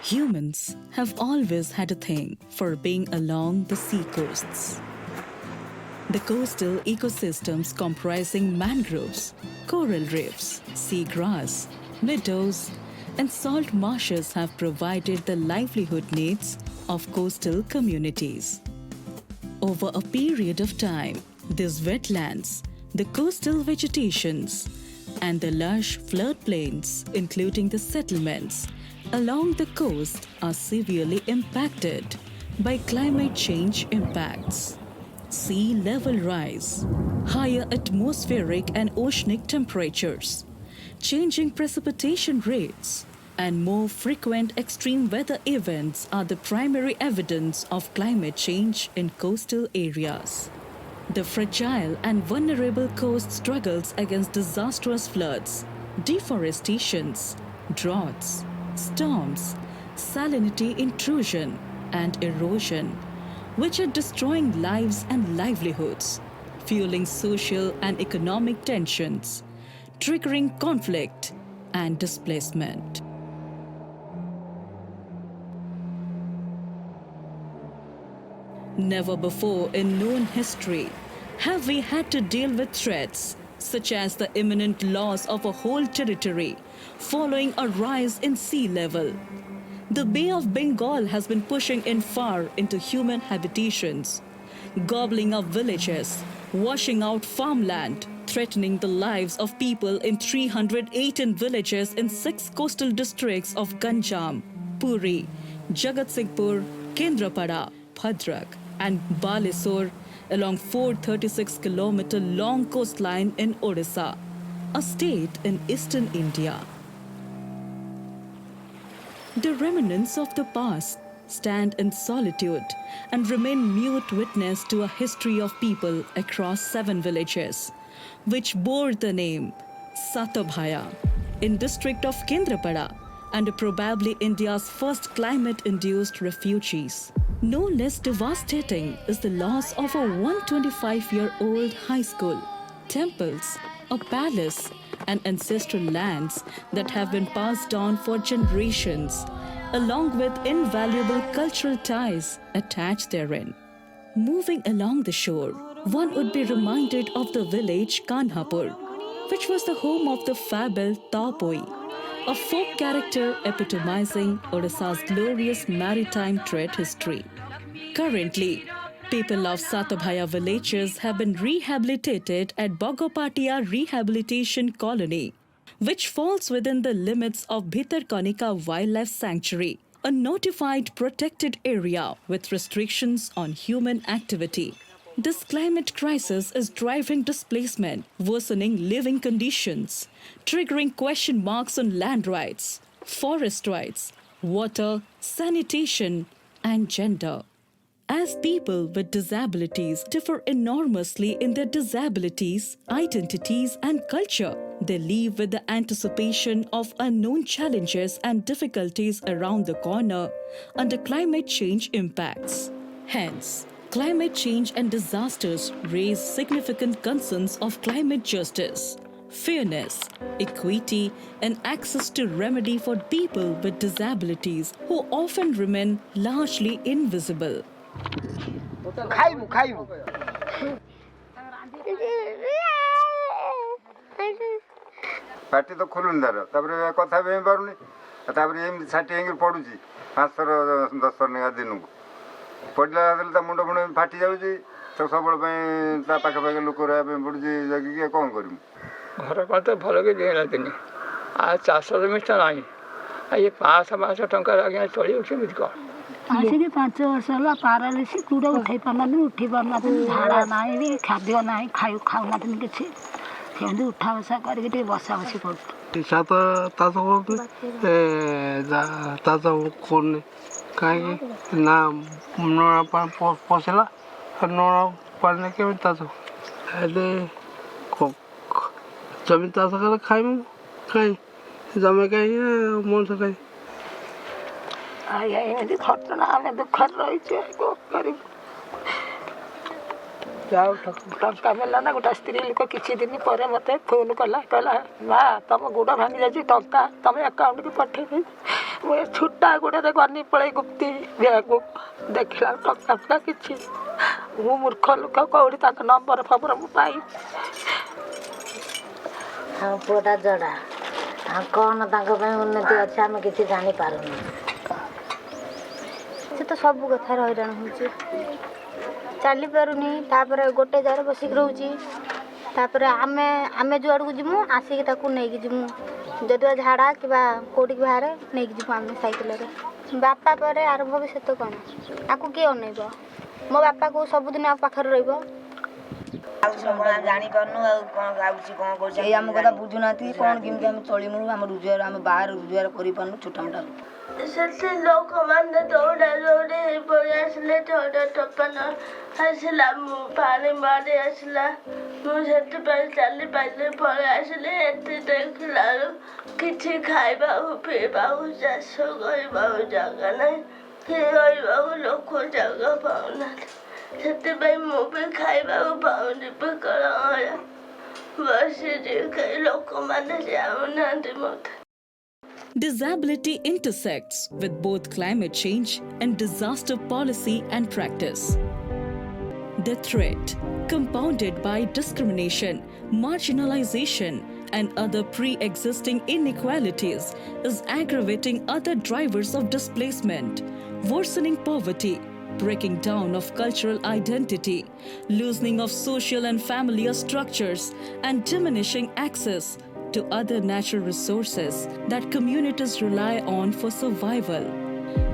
Humans have always had a thing for being along the sea coasts. The coastal ecosystems comprising mangroves, coral reefs, seagrass, meadows, and salt marshes have provided the livelihood needs of coastal communities. Over a period of time, these wetlands, the coastal vegetations, and the lush floodplains, including the settlements along the coast, are severely impacted by climate change impacts. Sea level rise, higher atmospheric and oceanic temperatures, changing precipitation rates, and more frequent extreme weather events are the primary evidence of climate change in coastal areas. The fragile and vulnerable coast struggles against disastrous floods, deforestations, droughts, storms, salinity intrusion, and erosion, which are destroying lives and livelihoods, fueling social and economic tensions, triggering conflict and displacement. Never before in known history have we had to deal with threats such as the imminent loss of a whole territory following a rise in sea level. The Bay of Bengal has been pushing in far into human habitations, gobbling up villages, washing out farmland, threatening the lives of people in 318 villages in 6 coastal districts of Ganjam, Puri, Jagatsinghpur, Kendrapada, Bhadrak, and Balesore along 436-kilometer long coastline in Odisha, a state in eastern India. The remnants of the past stand in solitude and remain mute witness to a history of people across 7 villages, which bore the name Satapathy in district of Kendrapada and are probably India's first climate-induced refugees. No less devastating is the loss of a 125-year-old high school, temples, a palace, and ancestral lands that have been passed on for generations, along with invaluable cultural ties attached therein. Moving along the shore, one would be reminded of the village Kanhapur, which was the home of the fable Tapoi, a folk character epitomizing Odisha's glorious maritime trade history. Currently, people of Satapathy villages have been rehabilitated at Bogopatia Rehabilitation Colony, which falls within the limits of Bhitarkanika Wildlife Sanctuary, a notified protected area with restrictions on human activity. This climate crisis is driving displacement, worsening living conditions, triggering question marks on land rights, forest rights, water, sanitation, and gender. As people with disabilities differ enormously in their disabilities, identities, and culture, they live with the anticipation of unknown challenges and difficulties around the corner under climate change impacts. Hence, climate change and disasters raise significant concerns of climate justice, fairness, equity, and access to remedy for people with disabilities who often remain largely invisible. ପାଟି ତ ଖୋଲୁନି ତାର ତାପରେ କଥା ବି ହେଇପାରୁନି ତାପରେ ଏମିତି ଛାଟି ହେଇକି ପଡ଼ୁଛି 5 ଥର 10 ଥର ନେଖା ଦିନକୁ ପଡ଼ିଲା ତା ମୁଣ୍ଡ ଫୁଣ୍ଡ ଫାଟି ଯାଉଛି ତ ସବୁବେଳେ ପାଇଁ ତା ପାଖାପାଖି ଲୋକ ରହିବା ପାଇଁ ପଡ଼ୁଛି ଜଗିକି କ'ଣ କରିବୁ ଘର କଥା ଭଲ କି ଦିଅନ୍ତିନି ଆଉ ଚାଷ ଜମି ତ ନାହିଁ ଆଉ ଇଏ 500 ଟଙ୍କାରେ ଆଜ୍ଞା ଚଳିବ କେମିତି କ'ଣ ଆସିକି 5 ବର୍ଷ ହେଲା ପାରାଲିସିସ୍ କୋଉଟା ଉଠେଇ ପାରୁନାହାନ୍ତି ଉଠି ପାରୁନାହାନ୍ତି ଝାଡ଼ା ନାହିଁ ଖାଦ୍ୟ ନାହିଁ ଖାଉନାହାନ୍ତି କିଛି ସେମିତି ଉଠା ବସା କରିକି ଟିକେ ବସା ବସି କରୁଛୁ ଚାଷ କରୁଛୁ ଚାଷ କରୁନି କାହିଁକି ନା ନଳା ପାଣି ପଶିଲା ନଳା ପାଣିରେ କେମିତି ଚାଷ ହେଲେ ଜମି ଚାଷ କଲେ ଖାଇବୁ କାହିଁ ଜମି କାହିଁ ମଣିଷ କାହିଁ ଏମିତି ଖର୍ଚ୍ଚ ନା ଆମେ ଦୁଃଖରେ ରହିଛୁ କ'ଣ କରିବୁ ଯାଉ ଟଙ୍କା ମିଳିଲା ନା ଗୋଟେ ସ୍ତ୍ରୀ ଲୋକ କିଛି ଦିନ ପରେ ମୋତେ ଫୋନ୍ କଲା କହିଲା ମା ତମ ଗୋଡ଼ ଭାଙ୍ଗି ଯାଇଛି ଟଙ୍କା ତମ ଆକାଉଣ୍ଟକୁ ପଠେଇବି ମୁଁ ଏ ଛୁଟା ଗୋଡ଼ରେ ଗନି ପଳେଇ ଗୁପ୍ତି ବ୍ୟାଗକୁ ଦେଖିଲା ଟଙ୍କା ଫଙ୍କା କିଛି ମୁଁ ମୂର୍ଖ ଲୋକ କେଉଁଠି ତାଙ୍କ ନମ୍ବର ଫମ୍ବର ମୁଁ ପାଇ ଆମ ପୁଅଟା ଜଡ଼ା ଆଉ କ'ଣ ତାଙ୍କ ପାଇଁ ଉନ୍ନତି ଅଛି ଆମେ କିଛି ଜାଣିପାରୁନୁ ସେ ତ ସବୁ କଥାରେ ହଇରାଣ ହେଉଛି ଚାଲିପାରୁନି ତାପରେ ଗୋଟେ ଜାଗାରେ ବସିକି ରହୁଛି ତାପରେ ଆମେ ଯୁଆଡ଼କୁ ଯିମୁ ଆସିକି ତାକୁ ନେଇକି ଯିମୁ ଯଦି ଝାଡ଼ା କିମ୍ବା କେଉଁଠିକି ବାହାରେ ନେଇକି ଯିବୁ ଆମେ ସାଇକେଲରେ ବାପା ପରେ ଆର ଭବିଷ୍ୟତ କ'ଣ ଆକୁ କିଏ ଅନେଇବ ମୋ ବାପାକୁ ସବୁଦିନ ଆମ ପାଖରେ ରହିବ ଆଉ ଜାଣିପାରୁନୁ ଆଉ କ'ଣ ଗାଉଛି କ'ଣ କରୁଛି ଏଇ ଆମ କଥା ବୁଝୁନାହାନ୍ତି କ'ଣ କେମିତି ଆମେ ଚଳିମୁ ଆମ ରୋଜଗାର ଆମେ ବାହାରେ ରୋଜଗାର କରିପାରୁନୁ ଛୋଟମୋଟା ସେଠି ଲୋକମାନେ ଦୌଡ଼ା ଦୌଡ଼ି ପଳେଇ ଆସିଲେ ଥଣ୍ଡା ଟପନ ଆସିଲା ମୁଁ ପାଣି ମାରି ଆସିଲା ମୁଁ ସେଥିପାଇଁ ଚାଲିପାରିଲି ପଳେଇ ଆସିଲି ଏଠି ଦେଖିଲା କିଛି ଖାଇବାକୁ ପିଇବାକୁ ଚାଷ କରିବାକୁ ଜାଗା ନାହିଁ କି ରହିବାକୁ ଲୋକ ଜାଗା ପାଉନାହାନ୍ତି ସେଥିପାଇଁ ମୁଁ ବି ଖାଇବାକୁ ପାଉନି ବିକଳ ବସିଛି କେହି ଲୋକମାନେ ଯାଉନାହାନ୍ତି ମୋତେ Disability intersects with both climate change and disaster policy and practice. The threat, compounded by discrimination, marginalization, and other pre-existing inequalities, is aggravating other drivers of displacement, worsening poverty, breaking down of cultural identity, loosening of social and familiar structures, and diminishing access to other natural resources that communities rely on for survival.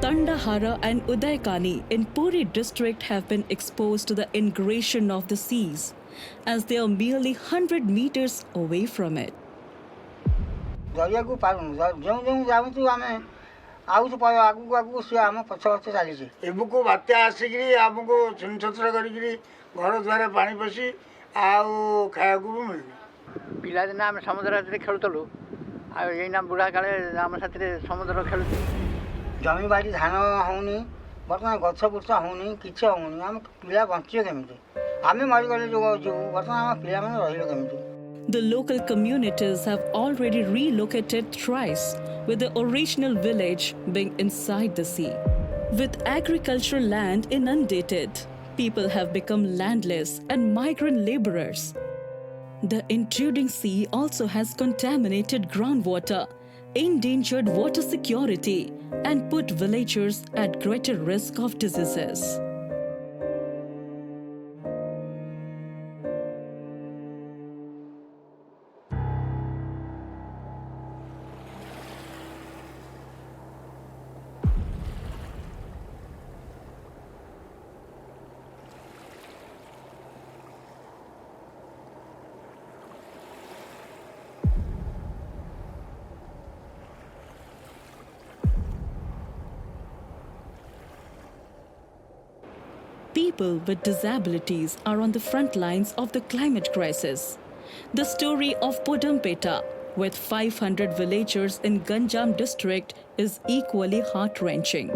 Tandahara and Udaykani in Puri district have been exposed to the ingration of the seas, as they are merely 100 meters away from it. ଜରିଆକୁ ପାରୁନୁ ଯେଉଁ ଯେଉଁ ଯାଉଛୁ ଆମେ ଆଉଛୁ ଆଗକୁ ଆଗକୁ ସିଏ ଆମ ପଛ ପଛ ଚାଲିଛି ଏବୁକୁ ବାତ୍ୟା ଆସିକିରି ଆମକୁ ଛିନଛତ୍ର କରିକିରି ଘର ଦ୍ୱାର ପାଣି ପଶି ଆଉ ଖାଇବାକୁ ବି ମିଳୁନି ପିଲାଦିନେ ଆମେ ସମୁଦ୍ର ସାଥିରେ ଖେଳୁଥିଲୁ ଆଉ ଏଇନା ବୁଢ଼ା କାଳେ ଆମ ସାଥିରେ ସମୁଦ୍ର ଖେଳୁଛୁ ଜମି ବାଡ଼ି ଧାନ ହେଉନି ବର୍ତ୍ତମାନ ଗଛ ବୁର୍ଛ ହେଉନି କିଛି ହେଉନି ଆମେ ପିଲା ବଞ୍ଚିବେ କେମିତି ଆମେ ମରିଗଲେ ଯେଉଁ ଯିବୁ ବର୍ତ୍ତମାନ ଆମ ପିଲାମାନେ ରହିଲେ କେମିତି The local communities have already relocated thrice, with the original village being inside the sea. With agricultural land inundated, people have become landless and migrant laborers. The intruding sea also has contaminated groundwater, endangered water security, and put villagers at greater risk of diseases. People with disabilities are on the front lines of the climate crisis. The story of Podampeta, with 500 villagers in Ganjam district, is equally heart-wrenching.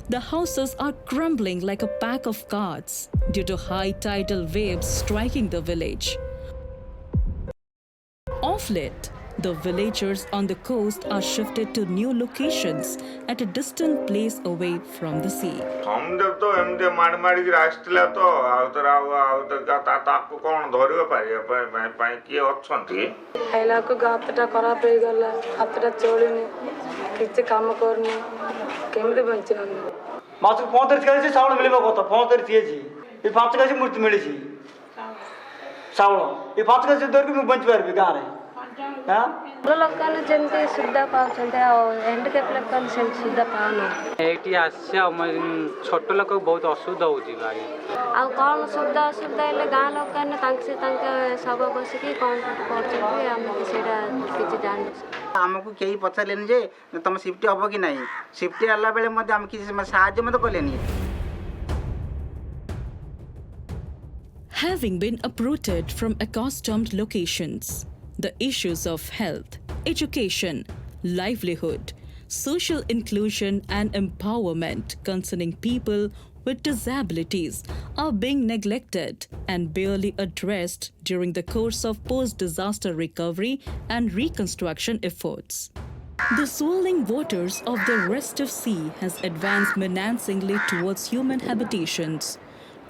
The houses are crumbling like a pack of cards due to high tidal waves striking the village. Of late, the villagers on the coast are shifted to new locations at a distant place away from the sea. ସମୁଦ୍ର ତ ଏମିତି ମାଡ଼ି ମାଡ଼ିକି ଆସିଥିଲା ତ ତାକୁ କ'ଣ ଧରିବା ପାଇଁ କିଏ ଅଛନ୍ତି ଖାଇଲାକୁ ହାତଟା ଖରାପ ହେଇଗଲା ହାତଟା ଚଳୁନି କିଛି କାମ କରୁନି କେମିତି ବଞ୍ଚିବା ମାସକୁ 35 କେଜି ଚାଉଳ ମିଳିବ କଥା 35 କେଜି ଏ 5 କେଜି ମୂର୍ତ୍ତି ମିଳିଛି ଚାଉଳ ଏ 5 କେଜି ଧରିକି ମୁଁ ବଞ୍ଚି ପାରିବି ଗାଁରେ ଭଲ ଲୋକମାନେ ଯେମିତି ସୁବିଧା ପାଉଛନ୍ତି ଆଉ ହ୍ୟାଣ୍ଡିକ୍ୟାପ୍ ଲୋକମାନେ ସେମିତି ସୁବିଧା ପାଉନାହାନ୍ତି ଏଇଠି ଆସିଛି ଆଉ ଛୋଟ ଲୋକ ବହୁତ ଅସୁବିଧା ହେଉଛି ଭାଇ ଆଉ କ'ଣ ସୁବିଧା ଅସୁବିଧା ହେଲେ ଗାଁ ଲୋକମାନେ ତାଙ୍କ ସବ ବସିକି କ'ଣ କରୁଛନ୍ତି ଆମେ ସେଇଟା କିଛି ଜାଣିଛୁ ଆମକୁ କେହି ପଚାରିଲେନି ଯେ ତମ ସିଫ୍ଟ ହବ କି ନାହିଁ ସିଫ୍ଟ ହେଲା ବେଳେ ମଧ୍ୟ ଆମେ କିଛି ସାହାଯ୍ୟ ମଧ୍ୟ କଲେନି Having been uprooted from accustomed locations, the issues of health, education, livelihood, social inclusion and empowerment concerning people with disabilities are being neglected and barely addressed during the course of post-disaster recovery and reconstruction efforts. The swirling waters of the restive sea has advanced menacingly towards human habitations,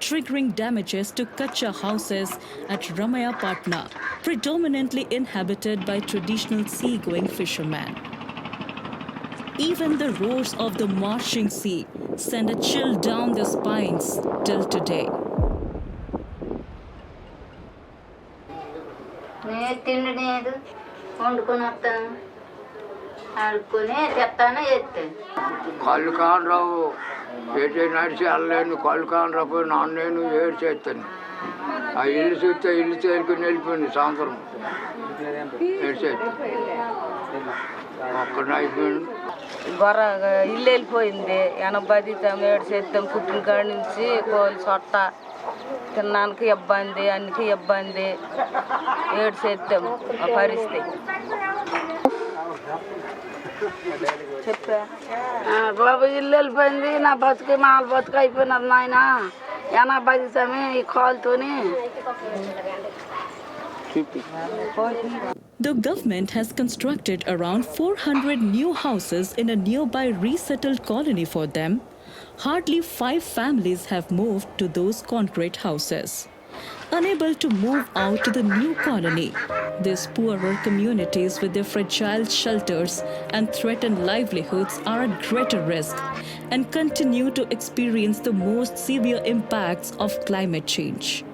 triggering damages to Kacha houses at Ramaya Patna, predominantly inhabited by traditional seagoing fishermen. Even the roars of the marching sea send a chill down their spines till today. కళ్ళు కాని రావు ఏటే నడిచి వెళ్ళలేను కళ్ళు కాని రాకపోయి నాన్న నేను ఏడు చేస్తాను ఆ ఇల్లు చూస్తే ఇల్లు చేరుకుని వెళ్ళిపోయింది సాయంత్రం ఏడు చేస్తాను ఒక్కడిని అయిపోయింది గొర్ర ఇల్లు వెళ్ళిపోయింది ఎనభై ఏడు చేస్తాం పుట్టిన కాడి నుంచి కోళ్ళు చొట్ట తినడానికి ఇబ్బంది అన్నికి ఇబ్బంది ఏడు చేస్తాం ఆ పరిస్థితి చెప్పా బాబు ఇల్లు వెళ్ళిపోయింది నా బతుకు మా బతుకు అయిపోయినది నాయన ఎనభై ఈ కాలుతోని. The government has constructed around 400 new houses in a nearby resettled colony for them. Hardly 5 families have moved to those concrete houses. Unable to move out to the new colony, these poorer communities with their fragile shelters and threatened livelihoods are at greater risk and continue to experience the most severe impacts of climate change.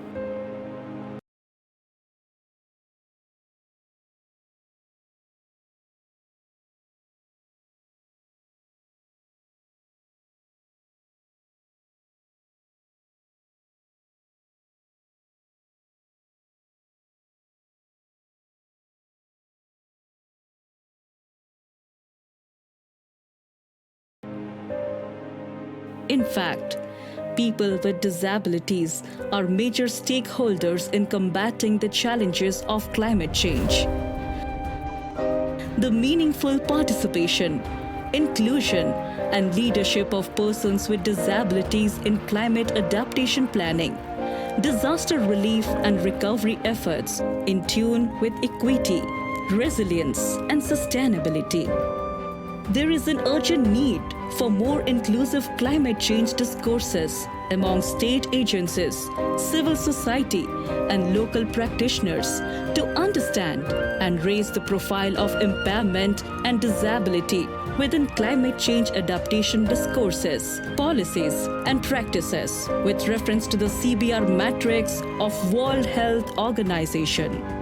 In fact, people with disabilities are major stakeholders in combating the challenges of climate change. The meaningful participation, inclusion, and leadership of persons with disabilities in climate adaptation planning, disaster relief and recovery efforts in tune with equity, resilience, and sustainability. There is an urgent need for more inclusive climate change discourses among state agencies, civil society, and local practitioners to understand and raise the profile of impairment and disability within climate change adaptation discourses, policies, and practices with reference to the CBR matrix of World Health Organization.